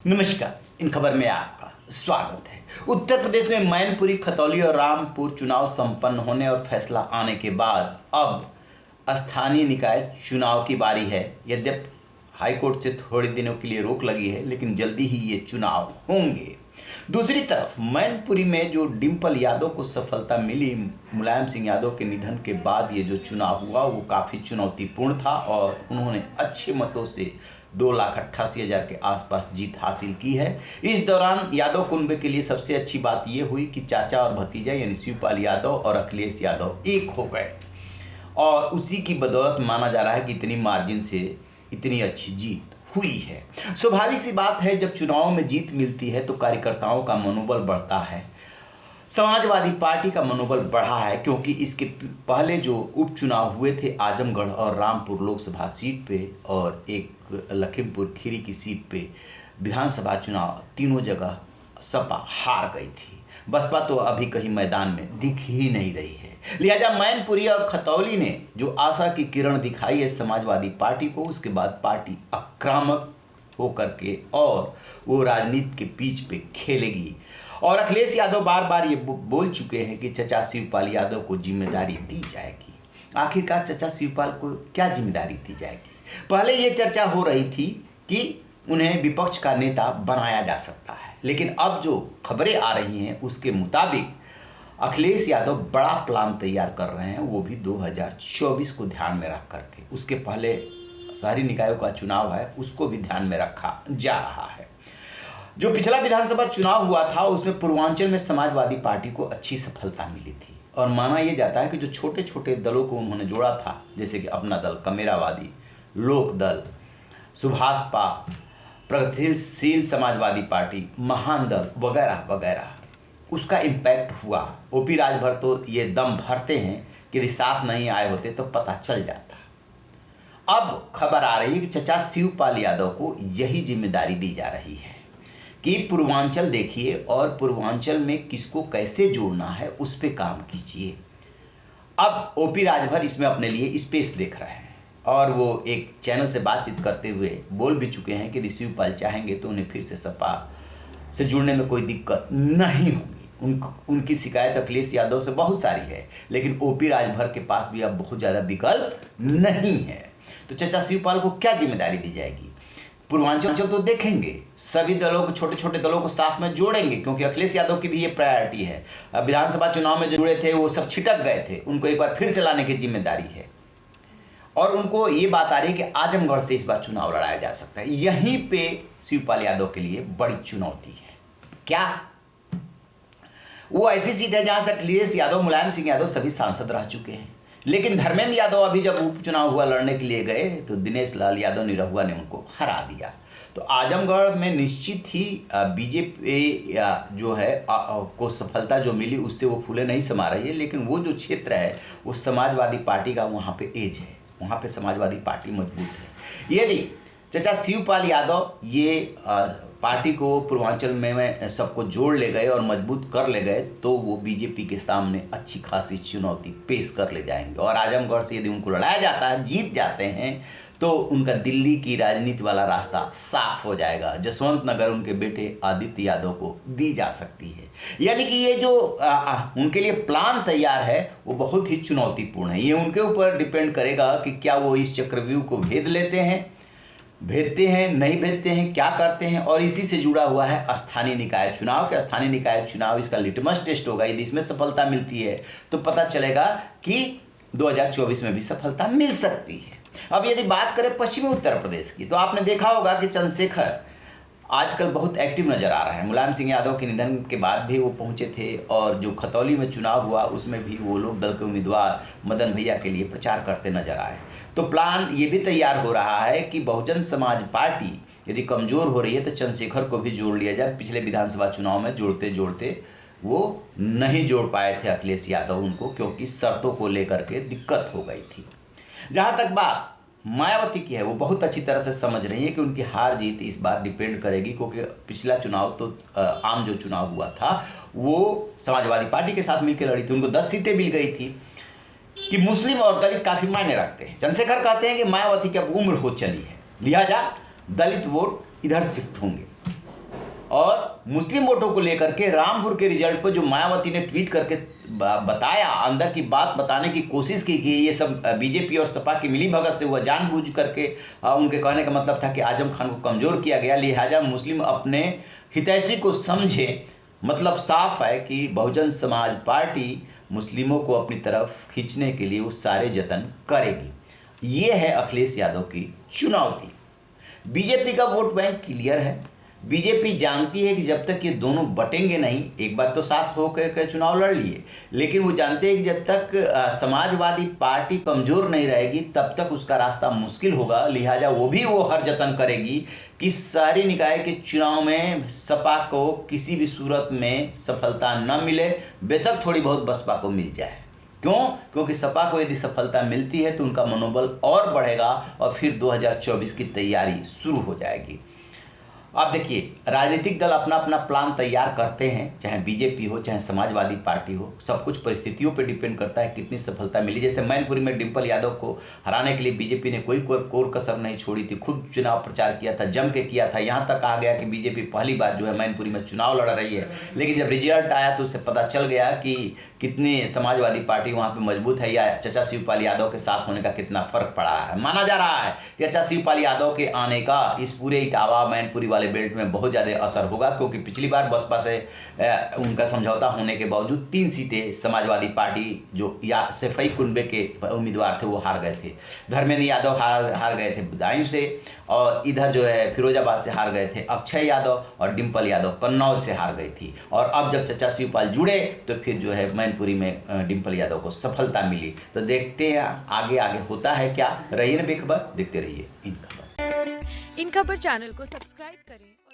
नमस्कार। इन खबर में आपका स्वागत है। उत्तर प्रदेश में मैनपुरी, खतौली और रामपुर चुनाव संपन्न होने और फैसला आने के बाद अब स्थानीय निकाय चुनाव की बारी है। यद्यपि हाईकोर्ट से थोड़े दिनों के लिए रोक लगी है, लेकिन जल्दी ही ये चुनाव होंगे। दूसरी तरफ मैनपुरी में जो डिम्पल यादव को सफलता मिली, मुलायम सिंह यादव के निधन के बाद ये जो चुनाव हुआ वो काफ़ी चुनौतीपूर्ण था और उन्होंने अच्छे मतों से 2,88,000 के आसपास जीत हासिल की है। इस दौरान यादव कुनबे के लिए सबसे अच्छी बात ये हुई कि चाचा और भतीजा यानी शिवपाल यादव और अखिलेश यादव एक हो गए और उसी की बदौलत माना जा रहा है कि इतनी मार्जिन से इतनी अच्छी जीत हुई है। स्वाभाविक सी बात है, जब चुनाव में जीत मिलती है तो कार्यकर्ताओं का मनोबल बढ़ता है। समाजवादी पार्टी का मनोबल बढ़ा है क्योंकि इसके पहले जो उपचुनाव हुए थे आजमगढ़ और रामपुर लोकसभा सीट पे और एक लखीमपुर खीरी की सीट पे विधानसभा चुनाव, तीनों जगह सपा हार गई थी। बसपा तो अभी कहीं मैदान में दिख ही नहीं रही है। लिहाजा मैनपुरी और खतौली ने जो आशा की किरण दिखाई है समाजवादी पार्टी को, उसके बाद पार्टी आक्रामक होकर के और वो राजनीति के पिच पे खेलेगी। और अखिलेश यादव बार बार ये बोल चुके हैं कि चचा शिवपाल यादव को जिम्मेदारी दी जाएगी। आखिरकार चचा शिवपाल को क्या जिम्मेदारी दी जाएगी? पहले ये चर्चा हो रही थी कि उन्हें विपक्ष का नेता बनाया जा सकता है, लेकिन अब जो खबरें आ रही हैं उसके मुताबिक अखिलेश यादव बड़ा प्लान तैयार कर रहे हैं, वो भी 2024 को ध्यान में रख करके। उसके पहले शहरी निकायों का चुनाव है, उसको भी ध्यान में रखा जा रहा है। जो पिछला विधानसभा चुनाव हुआ था उसमें पूर्वांचल में समाजवादी पार्टी को अच्छी सफलता मिली थी और माना यह जाता है कि जो छोटे छोटे दलों को उन्होंने जोड़ा था, जैसे कि अपना दल, कमेरावादी, लोक दल, सुभाषपा, प्रगतिशील समाजवादी पार्टी, महान दल वगैरह वगैरह, उसका इम्पैक्ट हुआ। ओपी राजभर तो ये दम भरते हैं कि यदि साथ नहीं आए होते तो पता चल जाता। अब खबर आ रही है कि चचा शिवपाल यादव को यही जिम्मेदारी दी जा रही है कि पूर्वांचल देखिए और पूर्वांचल में किसको कैसे जोड़ना है उस पर काम कीजिए। अब ओपी राजभर इसमें अपने लिए स्पेस देख रहे हैं और वो एक चैनल से बातचीत करते हुए बोल भी चुके हैं कि यदि शिवपाल चाहेंगे तो उन्हें फिर से सपा से जुड़ने में कोई दिक्कत नहीं होगी। उनकी शिकायत अखिलेश यादव से बहुत सारी है, लेकिन ओपी राजभर के पास भी अब बहुत ज़्यादा विकल्प नहीं है। तो चचा शिवपाल को क्या जिम्मेदारी दी जाएगी? पूर्वांचल तो देखेंगे, सभी दलों को, छोटे छोटे दलों को साथ में जोड़ेंगे क्योंकि अखिलेश यादव की भी ये प्रायोरिटी है। अब विधानसभा चुनाव में जो जुड़े थे वो सब छिटक गए थे, उनको एक बार फिर से लाने की जिम्मेदारी है और उनको ये बात आ रही है कि आजमगढ़ से इस बार चुनाव लड़ाया जा सकता है। यहीं पे शिवपाल यादव के लिए बड़ी चुनौती है। क्या वो ऐसी सीट है जहां से अखिलेश यादव, मुलायम सिंह यादव सभी सांसद रह चुके हैं, लेकिन धर्मेंद्र यादव अभी जब उपचुनाव हुआ लड़ने के लिए गए तो दिनेश लाल यादव निरहुआ ने उनको हरा दिया। तो आजमगढ़ में निश्चित ही बीजेपी जो है को सफलता जो मिली उससे वो फूले नहीं समा रही है, लेकिन वो जो क्षेत्र है वो समाजवादी पार्टी का वहाँ पे एज है, वहाँ पे समाजवादी पार्टी मजबूत है। यदि चचा शिवपाल यादव ये पार्टी को पूर्वांचल में सबको जोड़ ले गए और मजबूत कर ले गए तो वो बीजेपी के सामने अच्छी खासी चुनौती पेश कर ले जाएंगे और आजमगढ़ से यदि उनको लड़ाया जाता है, जीत जाते हैं तो उनका दिल्ली की राजनीति वाला रास्ता साफ हो जाएगा। जसवंत नगर उनके बेटे आदित्य यादव को दी जा सकती है। यानी कि ये जो उनके लिए प्लान तैयार है वो बहुत ही चुनौतीपूर्ण है। ये उनके ऊपर डिपेंड करेगा कि क्या वो इस चक्रव्यूह को भेदते हैं, नहीं भेदते हैं, क्या करते हैं। और इसी से जुड़ा हुआ है स्थानीय निकाय चुनाव के। स्थानीय निकाय चुनाव इसका लिटमस टेस्ट होगा। यदि इसमें सफलता मिलती है तो पता चलेगा कि 2024 में भी सफलता मिल सकती है। अब यदि बात करें पश्चिमी उत्तर प्रदेश की तो आपने देखा होगा कि चंद्रशेखर आजकल बहुत एक्टिव नज़र आ रहा है। मुलायम सिंह यादव के निधन के बाद भी वो पहुंचे थे और जो खतौली में चुनाव हुआ उसमें भी वो लोग दल के उम्मीदवार मदन भैया के लिए प्रचार करते नजर आए। तो प्लान ये भी तैयार हो रहा है कि बहुजन समाज पार्टी यदि कमज़ोर हो रही है तो चंद्रशेखर को भी जोड़ लिया जाए। पिछले विधानसभा चुनाव में जोड़ते जोड़ते वो नहीं जोड़ पाए थे अखिलेश यादव उनको, क्योंकि शर्तों को लेकर के दिक्कत हो गई थी। जहाँ तक बात मायावती की है वो बहुत अच्छी तरह से समझ रही है कि उनकी हार जीत इस बार डिपेंड करेगी, क्योंकि पिछला चुनाव तो आम जो चुनाव हुआ था वो समाजवादी पार्टी के साथ मिलकर लड़ी थी, उनको 10 सीटें मिल गई थी। कि मुस्लिम और दलित काफ़ी मायने रखते हैं। चंद्रशेखर कहते हैं कि मायावती की अब उम्र हो चली है, लिहाजा दलित वोट इधर शिफ्ट होंगे। और मुस्लिम वोटों को लेकर के रामपुर के रिजल्ट पर जो मायावती ने ट्वीट करके बताया, अंदर की बात बताने की कोशिश की कि ये सब बीजेपी और सपा की मिलीभगत से हुआ, जानबूझ करके उनके कहने का मतलब था कि आजम खान को कमज़ोर किया गया, लिहाजा मुस्लिम अपने हितैषी को समझे। मतलब साफ है कि बहुजन समाज पार्टी मुस्लिमों को अपनी तरफ खींचने के लिए वो सारे जतन करेगी। ये है अखिलेश यादव की चुनौती। बीजेपी का वोट बैंक क्लियर है। बीजेपी जानती है कि जब तक ये दोनों बटेंगे नहीं, एक बार तो साथ होकर चुनाव लड़ लिए, लेकिन वो जानते हैं कि जब तक समाजवादी पार्टी कमज़ोर नहीं रहेगी तब तक उसका रास्ता मुश्किल होगा। लिहाजा वो हर जतन करेगी कि शहरी निकाय के चुनाव में सपा को किसी भी सूरत में सफलता न मिले, बेशक थोड़ी बहुत बसपा को मिल जाए। क्यों? क्योंकि सपा को यदि सफलता मिलती है तो उनका मनोबल और बढ़ेगा और फिर 2024 की तैयारी शुरू हो जाएगी। आप देखिए, राजनीतिक दल अपना अपना प्लान तैयार करते हैं, चाहे बीजेपी हो चाहे समाजवादी पार्टी हो, सब कुछ परिस्थितियों पर डिपेंड करता है कितनी सफलता मिली। जैसे मैनपुरी में डिम्पल यादव को हराने के लिए बीजेपी ने कोई कोर कसर नहीं छोड़ी थी, खुद चुनाव प्रचार किया था, जम के किया था। यहाँ तक कहा गया कि बीजेपी पहली बार जो है मैनपुरी में चुनाव लड़ रही है, लेकिन जब रिजल्ट आया तो उससे पता चल गया कि कितनी समाजवादी पार्टी वहाँ पर मजबूत है, या चाचा शिवपाल यादव के साथ होने का कितना फर्क पड़ा है। माना जा रहा है कि चाचा शिवपाल यादव के आने का इस पूरे इटावा मैनपुरी वाले बेल्ट में बहुत ज़्यादा असर होगा, क्योंकि पिछली बार बसपा से उनका समझौता होने के बावजूद 3 सीटें समाजवादी पार्टी जो या सफाई कुनबे के उम्मीदवार थे वो हार गए थे। धर्मेंद्र यादव हार गए थे बदायूं से, और इधर जो है फिरोजाबाद से हार गए थे अक्षय यादव, और डिम्पल यादव कन्नौज से हार गई थी। और अब जब चाचा शिवपाल जुड़े तो फिर जो है मैनपुरी में डिम्पल यादव को सफलता मिली। तो देखते हैं आगे आगे होता है क्या। रहिए ना बेखबर, देखते रहिए इन खबर। इन खबर चैनल को सब्सक्राइब करें।